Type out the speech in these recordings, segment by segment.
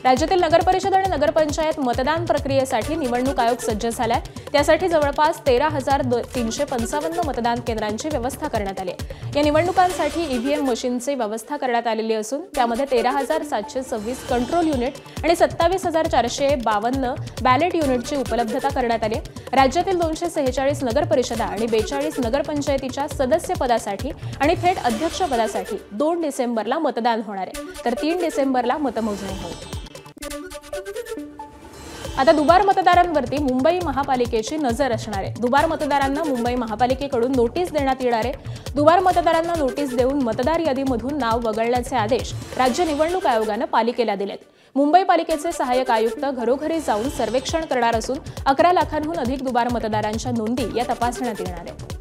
राज्यातील नगरपरिषद आणि नगरपंचायत मतदान प्रक्रियेसाठी निवडणूक आयोग सज्ज झालाय। त्यासाठी जवळपास 13,355 मतदान केंद्रांची व्यवस्था करण्यात आली आहे। या निवडणुकांसाठी ईव्हीएम मशीनची व्यवस्था करण्यात आलेली असून त्यामध्ये 13,726 कंट्रोल युनिट आणि 27,452 बॅलेट युनिटची उपलब्धता करण्यात आली आहे। राज्यातील 246 नगरपरिषदा आणि 42 नगरपंचायतीच्या सदस्य पदासाठी आणि थेट अध्यक्ष पदासाठी 2 डिसेंबरला मतदान होणार आहे, तर 3 डिसेंबरला मतमोजणी होईल। आता दुबार मतदारांवरती मुंबई महापालिकेची नजर असणार आहे। दुबार मतदारांना मुंबई महापालिकेकडून नोटीस देण्यात येणार आहे। दुबार मतदारांना नोटीस देऊन मतदार यादीमधून नाव वगळण्याचे आदेश राज्य निवडणूक आयोगाने पालिकेला दिलेत। मुंबई पालिकेचे सहाय्यक आयुक्त घरोघरी जाऊन सर्वेक्षण करणार असून 11 लाखांहून अधिक दुबार मतदारांच्या नोंदी या तपासण्यात येणार आहेत।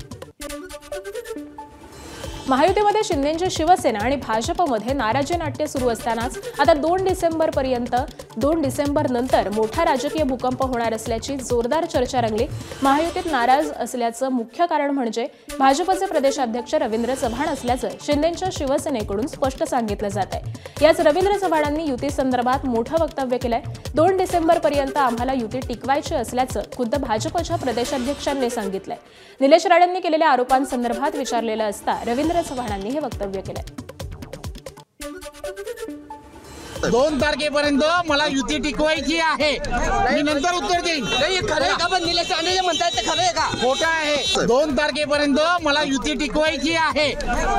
महायुतीमध्ये शिंदेंची शिवसेना आणि भाजपमध्ये नाराजी नाट्य सुरू असतानाच आता 2 डिसेंबर नंतर मोठा राजकीय भूकंप होणार असल्याची जोरदार चर्चा रंगली। महायुतीत नाराज असल्याचं मुख्य कारण म्हणजे भाजपचे प्रदेशाध्यक्ष रवींद्र चव्हाण असल्याचं शिंदेंच्या शिवसेनेकडून स्पष्ट सांगितलं जात आहे। याच रवींद्र चव्हाणांनी युती संदर्भात मोठं वक्तव्य केलंय। 2 डिसेंबरपर्यंत आम्हाला युती टिकवायची असल्याचं खुद्द भाजपच्या प्रदेशाध्यक्षांनी सांगितलंय। निलेश राणेंनी केलेल्या आरोपांसंदर्भात विचारलेलं असता रवींद्र चव्हाणांनी हे वक्तव्य केलंय। 2 तारखेपर्यंत मला युती टिकवायची आहे, मी नंतर उत्तर देईन। खरं आहे का? पण निलेश राणे म्हणतात ते खरं आहे का? खोटं आहे। 2 तारखेपर्यंत मला युती टिकवायची आहे,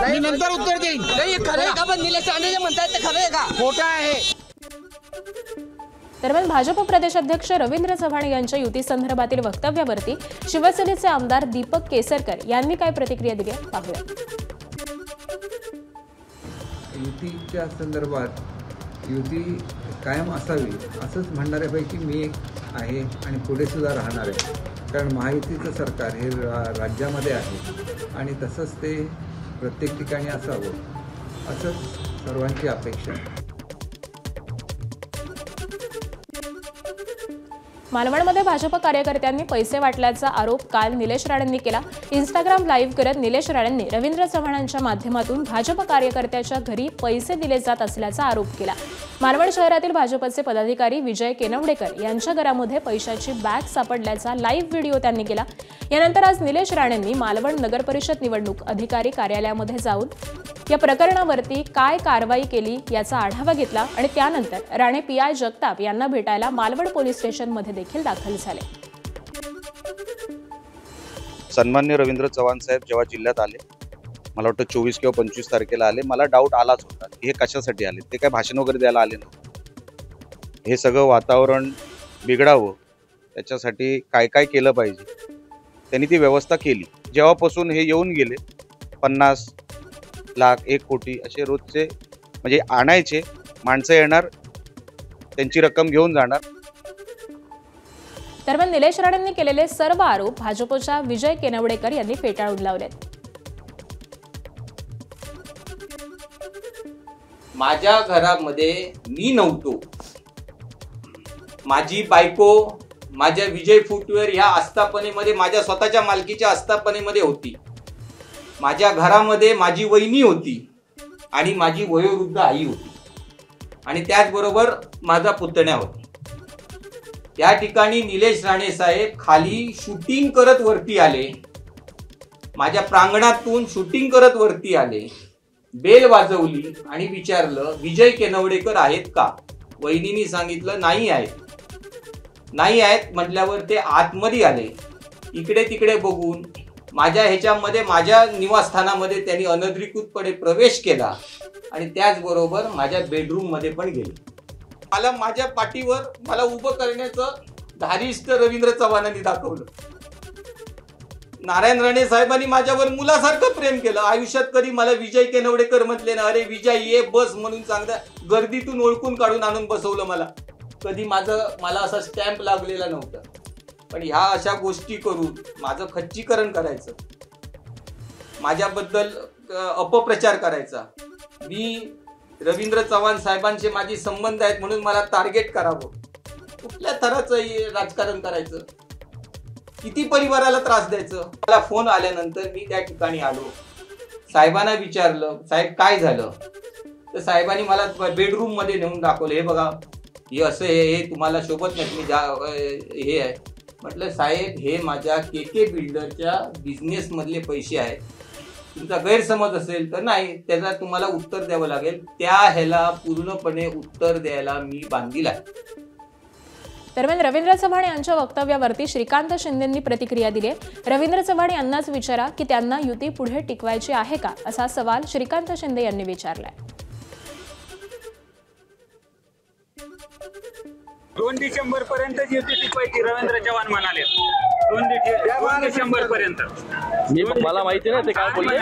मी नंतर उत्तर देईन। खरं आहे का? पण निलेश राणे म्हणतात ते खरं आहे का? खोटं आहे। दरम्यान भाजप प्रदेशाध्यक्ष रवींद्र चव्हाण यांच्या युती संदर्भातील वक्तव्यावरती शिवसेनेचे आमदार दीपक केसरकर यांनी काय प्रतिक्रिया दिली पाहूया। युतीच्या संदर्भात युती कायम असावी असंच म्हणणाऱ्यापैकी मी एक आहे आणि पुढे सुद्धा राहणार आहे, कारण महायुतीचं सरकार हे राज्यामध्ये आहे आणि तसंच ते प्रत्येक ठिकाणी असावं असंच सर्वांची अपेक्षा आहे। मालवणमध्ये भाजप कार्यकर्त्यांनी पैसे वाटल्याचा आरोप काल निलेश राणेंनी केला। इंस्टाग्राम लाईव्ह करत निलेश राणेंनी रवींद्र चव्हाणांच्या माध्यमातून भाजप कार्यकर्त्याच्या घरी पैसे दिले जात असल्याचा आरोप केला। मालवण शहरातील भाजपचे पदाधिकारी विजय केनवडेकर यांच्या घरामध्ये पैशाची बॅग सापडल्याचा लाईव्ह व्हिडिओ त्यांनी केला। यानंतर आज निलेश राणेंनी मालवण नगरपरिषद निवडणूक अधिकारी कार्यालयामध्ये जाऊन या प्रकरणावरती काय कारवाई केली याचा आढावा घेतला आणि त्यानंतर राणे पीआय जगताप यांना भेटायला मालवण पोलीस स्टेशनमध्ये देखील दाखल झाले। सन्माननीय रवींद्र चव्हाण साहेब जेव्हा जिल्ह्यात आले, मला वाटतं 24 किंवा 25 तारखेला आले, मला डाऊट आलाच होता हे कशासाठी आले। ते काय भाषण वगैरे द्यायला आले नव्हते। हे सगळं वातावरण बिघडावं त्याच्यासाठी काय काय केलं पाहिजे त्यांनी ती व्यवस्था केली। जेव्हापासून हे येऊन गेले 50 लाख 1 कोटी असे रोजचे म्हणजे आणायचे, माणसं येणार, त्यांची रक्कम घेऊन जाणार। दरम्यान निलेश राणेंनी केलेले सर्व आरोप भाजपच्या विजय केनवडेकर यांनी फेटाळून लावलेत। माझ्या घरामध्ये मी नव्हतो, माझी बायको माझ्या विजय फुटवेअर ह्या आस्थापनेमध्ये माझ्या स्वतःच्या मालकीच्या आस्थापनेमध्ये होती। माझ्या घरामध्ये माझी वहिनी होती आणि माझी वयोवृद्ध आई होती आणि त्याचबरोबर माझा पुतण्या होता। त्या ठिकाणी निलेश राणे साहेब खाली शूटिंग करत वरती आले, माझ्या प्रांगणातून शूटिंग करत वरती आले, बेल वाजवली आणि विचारलं विजय केनवडेकर आहेत का? वहिनींनी सांगितलं नाही आहेत। नाही आहेत म्हटल्यावर ते आतमध्ये आले। इकडे तिकडे बघून माझ्या ह्याच्यामध्ये माझ्या निवासस्थानामध्ये त्यांनी अनधिकृतपणे प्रवेश केला आणि त्याचबरोबर माझ्या बेडरूम मध्ये पण गेले। मला माझ्या पाठीवर मला उभं करण्याचं धारिष्ट रवींद्र चव्हाणांनी दाखवलं। नारायण राणे साहेबांनी माझ्यावर मुलासारखं प्रेम केलं। आयुष्यात कधी मला विजय केनवडेकर म्हटले ना, अरे विजय ये बस म्हणून चांगलं गर्दीतून ओळखून काढून आणून बसवलं मला। कधी मला असा स्टॅम्प लागलेला नव्हता, पण ह्या अशा गोष्टी करून माझं खच्चीकरण करायचं, माझ्याबद्दल अपप्रचार करायचा। मी रवींद्र चव्हाण साहेबांचे माझे संबंध आहेत म्हणून मला टार्गेट करावं, कुठल्या थराचं राजकारण करायचं, किती परिवाराला त्रास द्यायचं। मला फोन आल्यानंतर मी त्या ठिकाणी आलो, साहेबांना विचारलं साहेब काय झालं, तर साहेबांनी मला बेडरूम मध्ये नेऊन दाखवलं। हे बघा हे असं हे तुम्हाला शोभत नाही, तुम्ही हे आहे. म्हटलं साहेब, हे माझ्या KK बिल्डरच्या बिझनेसमधले पैसे आहेत. तुमचा गैरसमज असेल तर नाही, त्याला तुम्हाला उत्तर द्यावं लागेल. त्या ह्याला पूर्णपणे उत्तर द्यायला मी बांधील आहे. दरम्यान रवींद्र चव्हाण यांच्या वक्तव्यावरती श्रीकांत शिंदेंनी प्रतिक्रिया दिली आहे. रवींद्र चव्हाण यांनाच विचारा की त्यांना युती पुढे टिकवायची आहे का, असा सवाल श्रीकांत शिंदे यांनी विचारलाय. 2 डिसेंबर पर्यंत युती टिकवायची रवींद्र चव्हाण म्हणाले. 2 डिसेंबर पर्यंत. मला माहिती नाही ते काय बोलले,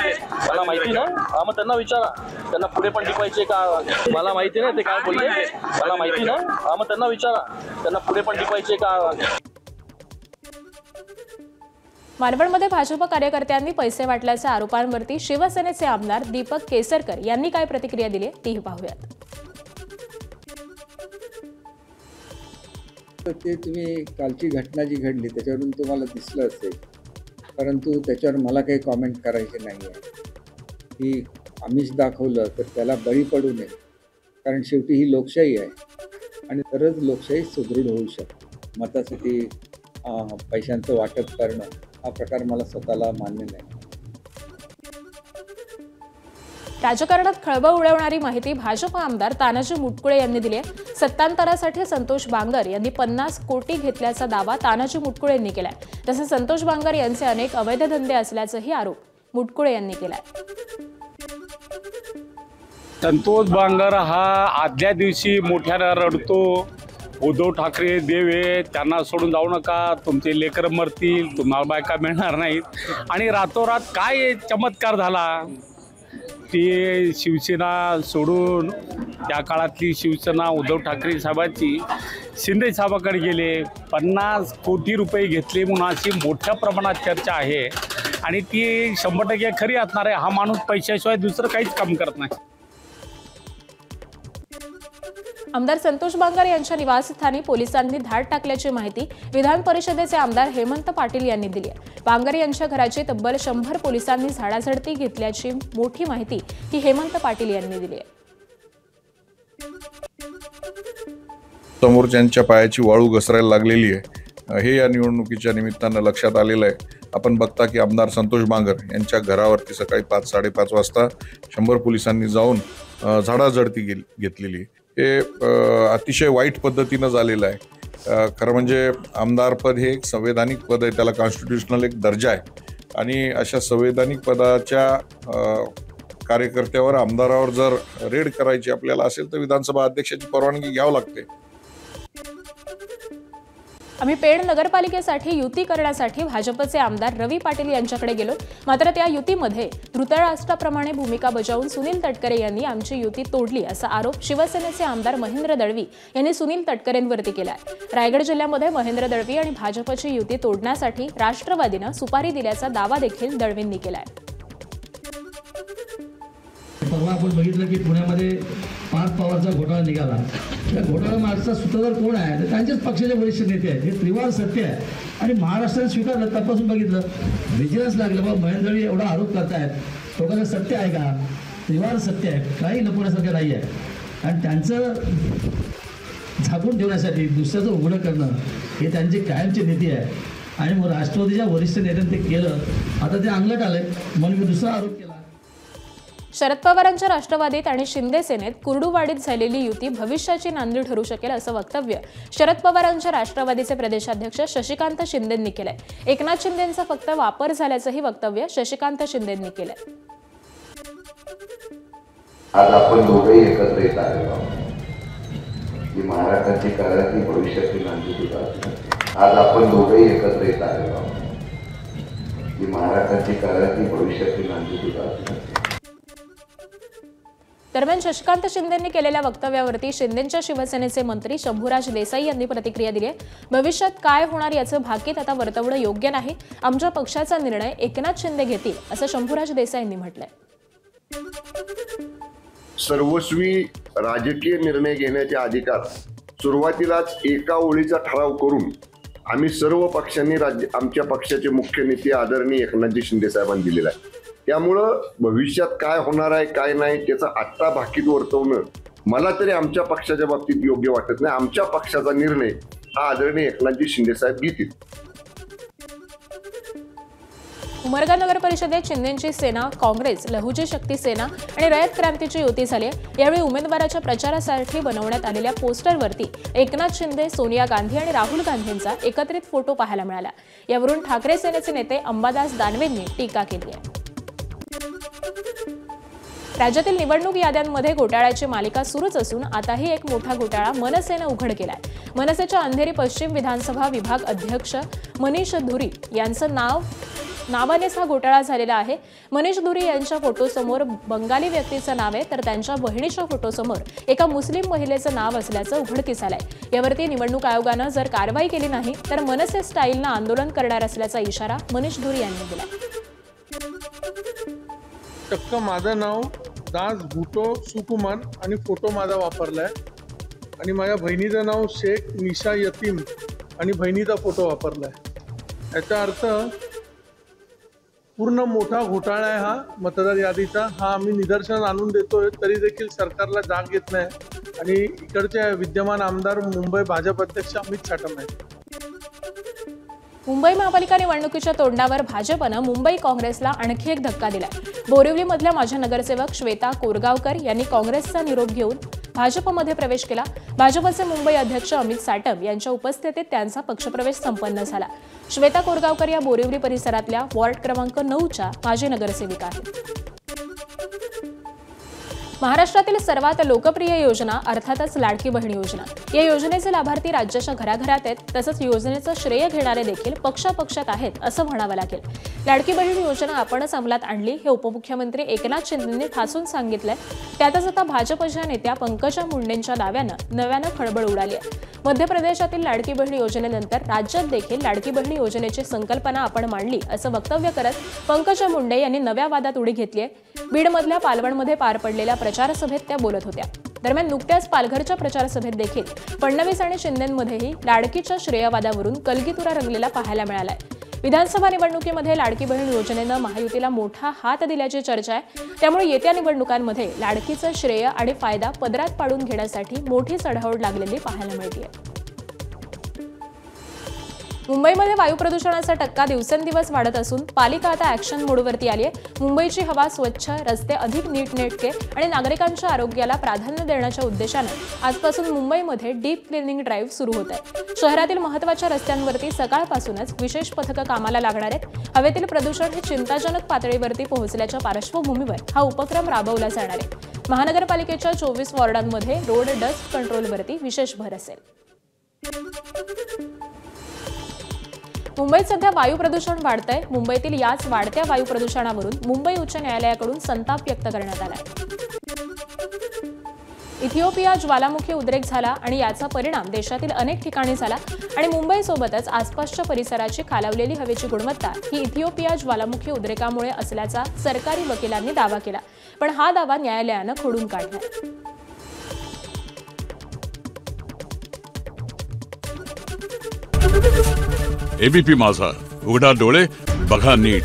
मला माहिती ना. मग त्यांना विचारा, त्यांना पुढे पण टिकवायचे का. मला माहिती नाही ते काय बोलले, मला माहिती ना. मग त्यांना विचारा, त्यांना पुढे पण टिकवायचे का. मालवणमध्ये भाजप कार्यकर्त्यांनी पैसे वाटल्याच्या आरोपांवरती शिवसेनेचे आमदार दीपक केसरकर यांनी काय प्रतिक्रिया दिली तीही पाहूयात. ते तुम्ही कालची घटना जी घडली त्याच्यावरून तुम्हाला दिसलं असेल, परंतु त्याच्यावर मला काही कॉमेंट करायचे नाही आहे. की आमिष दाखवलं तर त्याला बळी पडू नये, कारण शेवटी ही लोकशाही आहे आणि तरच लोकशाही सुदृढ होऊ शकते. मतासाठी पैशांचं वाटप करणं हा प्रकार मला स्वतःला मान्य नाही. राजकारणात खळबळ उडवणारी माहिती भाजप आमदार तानाजी मुटकुळे यांनी दिली आहे. सत्तांतरासाठी संतोष बांगर यांनी 50 कोटी घेतल्याचा दावा तानाजी मुटकुळे यांनी केलाय. तसेच संतोष बांगर यांचे अनेक अवैध धंदे असल्याचाही आरोप मुटकुळे यांनी केलाय. संतोष बांगर हा आदल्या दिवशी मोठ्यानं रडतो, उद्धव ठाकरे देवे त्यांना सोडून जाऊ नका, तुमचे लेकर मरतील, तुम्हाला बायका मिळणार नाहीत. आणि रातोरात काय चमत्कार झाला. ते शिवसेना सोडून त्या काळातली शिवसेना उद्धव ठाकरे साहेबांची शिंदे साहेबाकडे गेले. 50 कोटी रुपये घेतले म्हणून अशी मोठ्या प्रमाणात चर्चा आहे आणि ती 100% खरी असणार आहे. हा माणूस पैशाशिवाय दुसरं काहीच काम करत नाही. आमदार संतोष बांगर यांच्या निवासस्थानी पोलिसांनी धाड टाकल्याची माहिती विधान परिषदेचे आमदार हेमंत पाटील यांनी दिली आहे. बांगर यांच्या घराची तब्बल 100 पोलिसांनी झाडाझडती घेतल्याची मोठी माहिती ही हेमंत पाटील यांनी दिली आहे. समोरच्यांच्या पायाची वाळू घसरायला लागलेली आहे हे या निवडणुकीच्या निमित्तानं लक्षात आलेलं आहे. आपण बघता की आमदार संतोष बांगर यांच्या घरावरती सकाळी 5-5:30 वाजता 100 पोलिसांनी जाऊन झाडाझडती घेतलेली. हे अतिशय वाईट पद्धतीनं झालेलं आहे. खरं म्हणजे आमदारपद हे एक संवैधानिक पद आहे, त्याला कॉन्स्टिट्युशनल एक दर्जा आहे आणि अशा संवैधानिक पदाच्या कार्यकर्त्यावर आमदारावर जर रेड करायची आपल्याला असेल तर विधानसभा अध्यक्षाची परवानगी घ्यावी लागते. आम्ही पेड नगरपालिकेसाठी युती करण्यासाठी भाजपचे आमदार रवी पाटील यांच्याकडे गेलो, मात्र त्या युतीमध्ये धृतराष्ट्राप्रमाणे भूमिका बजावून सुनील तटकरे यांनी आमची युती तोडली असा आरोप शिवसेनेचे आमदार महेंद्र दळवी यांनी सुनील तटकरेंवरती केला आहे. रायगड जिल्ह्यामध्ये महेंद्र दळवी आणि भाजपची युती तोडण्यासाठी राष्ट्रवादीनं सुपारी दिल्याचा दावा देखील दळवींनी केलाय. परवा आपण बघितलं की पुण्यामध्ये पार्थ पवारचा घोटाळा निघाला. त्या घोटाळा मागचा सूत्रधार कोण आहे तर त्यांच्याच पक्षाचे वरिष्ठ नेते आहेत. हे त्रिवार सत्य आहे आणि महाराष्ट्राने स्वीकारलं. तपासून बघितलं, विजिलन्स लागलं, बाबा महेंद्र दळवी एवढा आरोप करतायत, लोकांचं सत्य आहे का. त्रिवार सत्य आहे, काही लपवण्यासारखं नाही आहे. आणि त्यांचं झाकून ठेवण्यासाठी दुसऱ्याचं उघडं करणं हे त्यांची कायमची नीती आहे. आणि मग राष्ट्रवादीच्या वरिष्ठ नेत्यांनी ते केलं, आता ते अंगलट आलंय म्हणून मी दुसरा आरोप केला. शरद पवारांच्या राष्ट्रवादीत आणि शिंदे सेनेत कुर्डुवाडीत झालेली युती भविष्याची नांदी ठरू शकेल असं वक्तव्य शरद पवारांच्या राष्ट्रवादीचे प्रदेशाध्यक्ष शशिकांत शिंदेंनी केलंय. एकनाथ शिंदेंचा फक्त वापर झाल्याचंही वक्तव्य शशिकांत शिंदेंनी केलंय. आज आपण दोघेही एकत्र येत आहोत की महाराष्ट्राची कार्याची भविष्याची नांदी सुद्धा. आज आपण दोघेही एकत्र येत आहोत की महाराष्ट्राची कार्याची भविष्याची नांदी सुद्धा. दरम्यान शशिकांत शिंदेंनी केलेल्या वक्तव्यावरती शिंदेंच्या शिवसेनेचे मंत्री शंभूराज देसाई यांनी प्रतिक्रिया दिली आहे. भविष्यात काय होणार याचं भाकीत आता वर्तवणं योग्य नाही. आमच्या पक्षाचा निर्णय एकनाथ शिंदे घेतील असं शंभूराज देसाईंनी म्हटलंय. सर्वस्वी राजकीय निर्णय घेण्याचे अधिकार सुरुवातीलाच एका ओळीचा ठराव करून आम्ही सर्व पक्षांनी आमच्या पक्षाचे मुख्य नेते आदरणीय एकनाथजी शिंदे साहेबांनी दिलेला आहे. त्यामुळं भविष्यात काय होणार आहे काय नाही त्याचं आत्ता भाकीत वर्तवणं मला तरी आमच्या पक्षाच्या बाबतीत योग्य वाटत नाही. आमच्या पक्षाचा निर्णय हा आदरणीय एकनाथजी शिंदे साहेब घेतील. उमरगा नगर परिषदेत शिंदेची सेना, काँग्रेस, लहुजी शक्ती सेना आणि रयत क्रांतीची युती झाली. यावेळी उमेदवाराच्या प्रचारासाठी बनवण्यात आलेल्या पोस्टरवरती एकनाथ शिंदे, सोनिया गांधी आणि राहुल गांधींचा एकत्रित फोटो पाहायला मिळाला. यावरून ठाकरे सेनेचे नेते अंबादास दानवेंनी टीका केली आहे. राज्यातील निवडणूक याद्यांमध्ये घोटाळ्याची मालिका सुरूच असून आताही एक मोठा घोटाळा मनसेनं उघड केलाय. मनसेच्या अंधेरी पश्चिम विधानसभा विभाग अध्यक्ष मनीष धुरी यांचं नावानेच हा घोटाळा झालेला आहे. मनीष धुरी यांच्या फोटोसमोर बंगाली व्यक्तीचं नाव आहे, तर त्यांच्या बहिणीच्या फोटोसमोर एका मुस्लिम महिलेचं नाव असल्याचं उघडकीस आलंय. यावरती निवडणूक आयोगानं जर कारवाई केली नाही तर मनसे स्टाईलनं आंदोलन करणार असल्याचा इशारा मनीष धुरी यांनी दिलाय. चक्क माझं नाव दास भुटो सुकुमार आणि फोटो माझा वापरलाय आणि माझ्या बहिणीचं नाव शेख निशा यतीम आणि बहिणीचा फोटो वापरलाय. याचा अर्थ पूर्ण मोठा घोटाळा आहे हा मतदार यादीचा. हा आम्ही निदर्शन आणून देतोय तरी देखील सरकारला जाग येत नाही आणि इकडचे विद्यमान आमदार मुंबई भाजप अध्यक्ष अमित साटम आहेत. मुंबई महापालिका निवडणुकीच्या तोंडावर भाजपनं मुंबई काँग्रेसला आणखी एक धक्का दिलाय. बोरिवलीमधल्या माझ्या नगरसेवक श्वेता कोरगावकर यांनी काँग्रेसचा निरोप घेऊन भाजपमध्ये प्रवेश केला. भाजपचे मुंबई अध्यक्ष अमित साटम यांच्या उपस्थितीत त्यांचा पक्षप्रवेश संपन्न झाला. श्वेता कोरगावकर या बोरिवली परिसरातल्या वॉर्ड क्रमांक 9च्या माजी नगरसेविका आहेत. महाराष्ट्रातील सर्वात लोकप्रिय योजना अर्थातच लाडकी बहीण योजना. या योजनेचे लाभार्थी राज्याच्या घराघरात आहेत. तसंच योजनेचं श्रेय घेणारे देखील पक्षापक्षात आहेत असं म्हणावं लागेल. लाडकी बहीण योजना आपणच अंमलात आणली हे उपमुख्यमंत्री एकनाथ शिंदेंनी ठासून सांगितलंय. त्यातच आता भाजपच्या नेत्या पंकजा मुंडेंच्या नव्यानं खळबळ उडाली आहे. मध्य प्रदेशातील लाडकी बहीण योजनेनंतर राज्यात देखील लाडकी बहीण योजनेची संकल्पना आपण मांडली असं वक्तव्य करत पंकजा मुंडे यांनी नव्या वादात उडी घेतली आहे. बीडमधल्या पालवणमध्ये पार पडलेल्या प्रचार सभेत त्या बोलत होत्या. दरम्यान नुकत्याच पालघरच्या प्रचार सभेत देखील फडणवीस आणि शिंदेंमध्येही लाडकीच्या श्रेयवादावरून कलगीतुरा रंगलेला पाहायला मिळालाय. विधानसभा निवडणुकीमध्ये लाडकी बहीण योजनेनं महायुतीला मोठा हात दिल्याची चर्चा आहे. त्यामुळे येत्या निवडणुकांमध्ये लाडकीचं श्रेय आणि फायदा पदरात पाडून घेण्यासाठी मोठी चढाओढ लागलेली पाहायला मिळते. मुंबईमध्ये वायू प्रदूषणाचा टक्का दिवसेंदिवस वाढत असून पालिका आता ॲक्शन मोडवरती आली आहे. मुंबईची हवा स्वच्छ, रस्ते अधिक नीटनेटके आणि नागरिकांच्या आरोग्याला प्राधान्य देण्याच्या उद्देशानं आजपासून मुंबईमध्ये डीप क्लिनिंग ड्राईव्ह सुरू होत आहे. शहरातील महत्त्वाच्या रस्त्यांवरती सकाळपासूनच विशेष पथकं कामाला लागणार आहेत. हवेतील प्रदूषण हे चिंताजनक पातळीवरती पोहोचल्याच्या पार्श्वभूमीवर हा उपक्रम राबवला जाणार आहे. महानगरपालिकेच्या 24 वॉर्डांमध्ये रोड डस्ट कंट्रोलवरती विशेष भर असेल. मुंबईत सध्या वायू प्रदूषण वाढतंय. मुंबईतील याच वाढत्या वायू प्रदूषणावरून मुंबई उच्च न्यायालयाकडून संताप व्यक्त करण्यात आलाय. इथिओपिया ज्वालामुखी उद्रेक झाला आणि याचा परिणाम देशातील अनेक ठिकाणी झाला आणि मुंबईसोबतच आसपासच्या परिसराची खालावलेली हवेची गुणवत्ता ही इथिओपिया ज्वालामुखी उद्रेकामुळे असल्याचा सरकारी वकिलांनी दावा केला. पण हा दावा न्यायालयानं खोडून काढला. एबीपी माझा, उघडा डोळे बघा नीट.